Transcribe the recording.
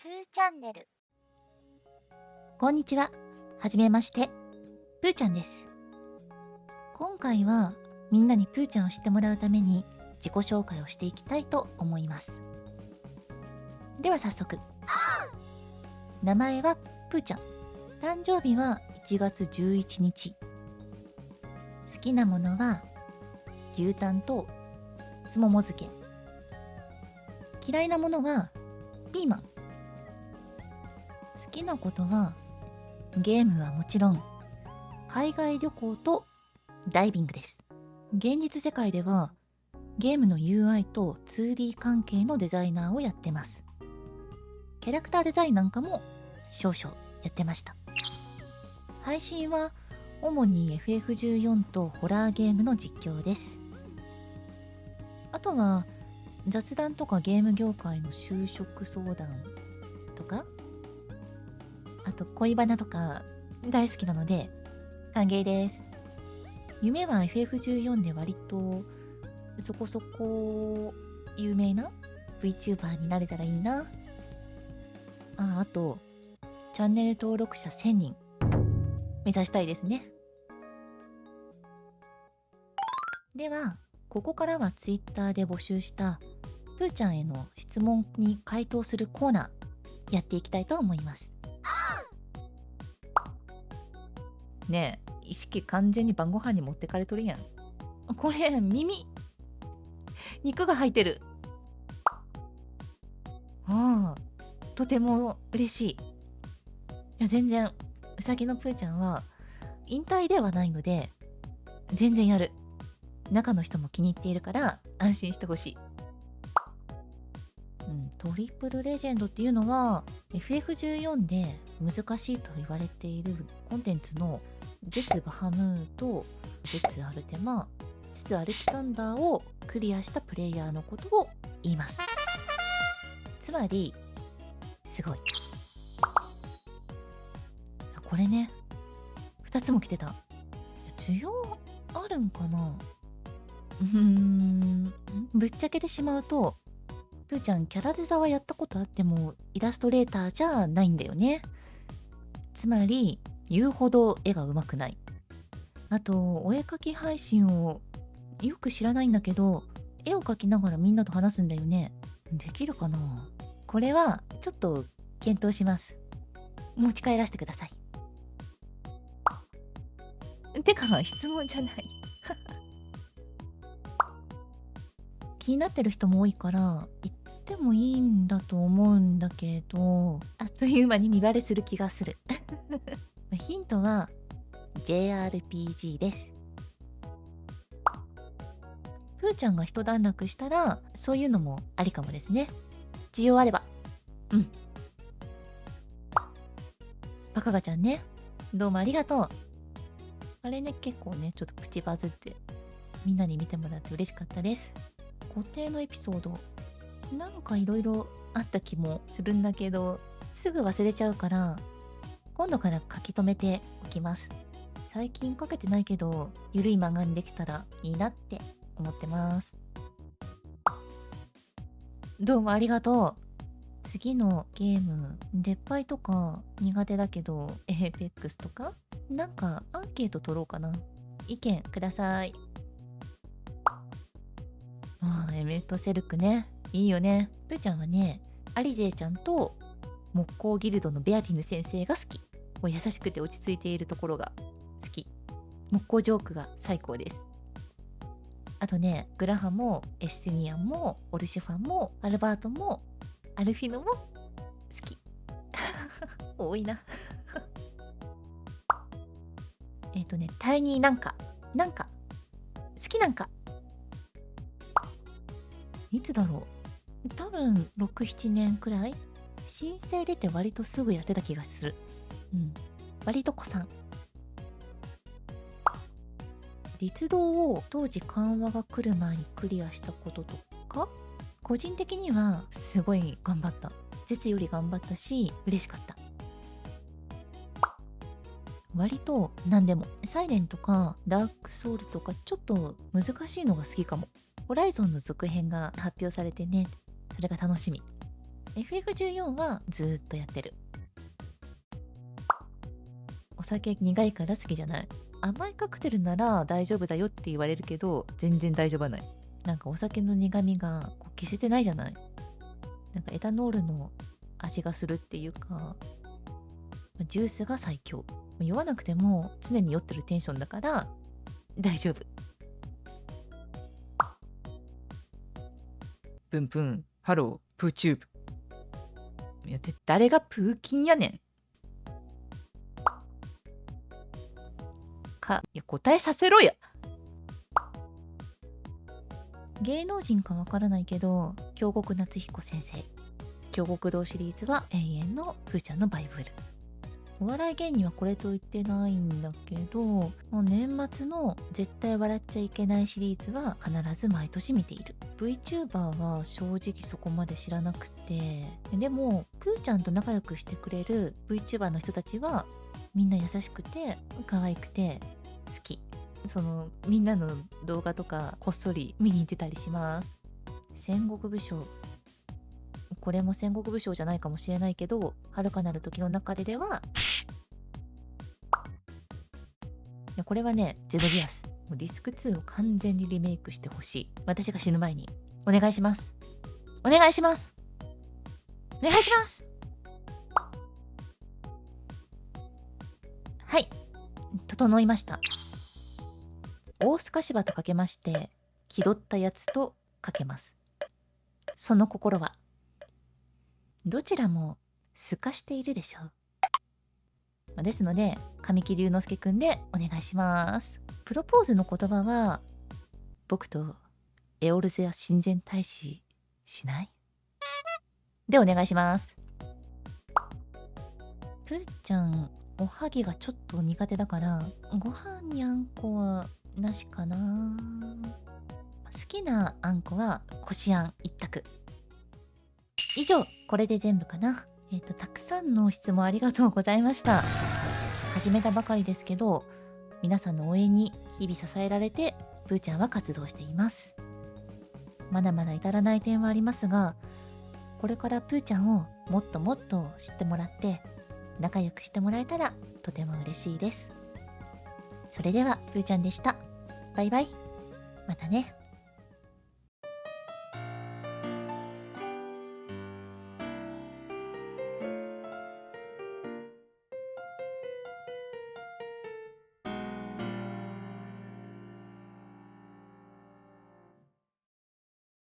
プーチャンネル。こんにちは。はじめまして。プーちゃんです。今回はみんなにプーちゃんを知ってもらうために自己紹介をしていきたいと思います。では早速。名前はプーちゃん。誕生日は1月11日。好きなものは牛タンとすもも漬け。嫌いなものはピーマン。好きなことはゲームはもちろん海外旅行とダイビングです。現実世界ではゲームの UI と 2D 関係のデザイナーをやってます。キャラクターデザインなんかも少々やってました。配信は主に FF14 とホラーゲームの実況です。あとは雑談とかゲーム業界の就職相談とか、あと恋バナとか大好きなので歓迎です。夢は FF14 で割とそこそこ有名な VTuber になれたらいいな。あとチャンネル登録者1000人目指したいですね。ではここからは Twitter で募集したプーちゃんへの質問に回答するコーナーやっていきたいと思います。ねえ、意識完全に晩ご飯に持ってかれとるやん。これ耳肉が入ってる。ああ、とても嬉しい。いや全然うさぎのプーちゃんは引退ではないので全然やる。中の人も気に入っているから安心してほしい。トリプルレジェンドっていうのは FF14 で難しいと言われているコンテンツのゼツ・バハムート、ゼツ・アルテマ、ゼツ・アレキサンダーをクリアしたプレイヤーのことを言います。つまりすごい。これね、2つも来てた。需要あるんかな。ぶっちゃけてしまうとプーちゃんキャラデザはやったことあってもイラストレーターじゃないんだよね。つまり言うほど絵が上手くない。あとお絵描き配信をよく知らないんだけど絵を描きながらみんなと話すんだよね。できるかな。これはちょっと検討します。持ち帰らせてください。てか質問じゃない気になってる人も多いから言ってもいいんだと思うんだけど、あっという間に見バレする気がする。ヒントは JRPG です。プーちゃんが一段落したらそういうのもありかもですね。需要あれば。バカガちゃんね、どうもありがとう。あれね、結構ねちょっとプチバズってみんなに見てもらって嬉しかったです。固定のエピソードなんかいろいろあった気もするんだけどすぐ忘れちゃうから今度から書き留めておきます。最近書けてないけどゆるい漫画にできたらいいなって思ってます。どうもありがとう。次のゲームデッパイとか苦手だけどエーペックスとかなんかアンケート取ろうかな。意見ください。エメットセルクね、いいよね。プーちゃんはねアリジェちゃんと木工ギルドのベアティヌ先生が好き。優しくて落ち着いているところが好き。木工ジョークが最高です。あとねグラハもエステニアンもオルシファンもアルバートもアルフィノも好き。多いな。タイニーなんか好きなんかいつだろう。多分6、7年くらい。申請出て割とすぐやってた気がする。割と子さん。立道を当時緩和が来る前にクリアしたこととか、個人的にはすごい頑張った。絶より頑張ったし嬉しかった。割と何でもサイレンとかダークソウルとかちょっと難しいのが好きかも。ホライゾンの続編が発表されてね、それが楽しみ。FF14 はずーっとやってる。お酒苦いから好きじゃない。甘いカクテルなら大丈夫だよって言われるけど、全然大丈夫はない。なんかお酒の苦味がこう消せてないじゃない。なんかエタノールの味がするっていうか、ジュースが最強。酔わなくても常に酔ってるテンションだから大丈夫。プンプン、ハロー、プーチューブ。いや、誰がプーキンやねん。いや、答えさせろや。芸能人かわからないけど、京極夏彦先生。京極堂シリーズは永遠のプーちゃんのバイブル。お笑い芸人はこれと言ってないんだけど、もう年末の絶対笑っちゃいけないシリーズは必ず毎年見ている。 VTuber は正直そこまで知らなくて、でもプーちゃんと仲良くしてくれる VTuber の人たちはみんな優しくて可愛くて好き。みんなの動画とかこっそり見に行ってたりします。戦国武将、これも戦国武将じゃないかもしれないけど、遥かなる時の中でいやこれはね、ゼノビアス。もうディスク2を完全にリメイクしてほしい。私が死ぬ前に。お願いします。お願いします。お願いします。はい。整いました。大須賀芝とかけまして、気取ったやつとかけます。その心は、どちらも透かしているでしょう。ですので、神木隆之介くんでお願いします。プロポーズの言葉は、僕とエオルゼア親善大使しないでお願いします。ぷーちゃん、おはぎがちょっと苦手だから、ご飯にあんこはなしかな。好きなあんこはこしあん一択。以上、これで全部かな。たくさんの質問ありがとうございました。始めたばかりですけど、皆さんの応援に日々支えられて、ぷーちゃんは活動しています。まだまだ至らない点はありますが、これからぷーちゃんをもっともっと知ってもらって、仲良くしてもらえたらとても嬉しいです。それでは、ぷーちゃんでした。バイバイ。またね。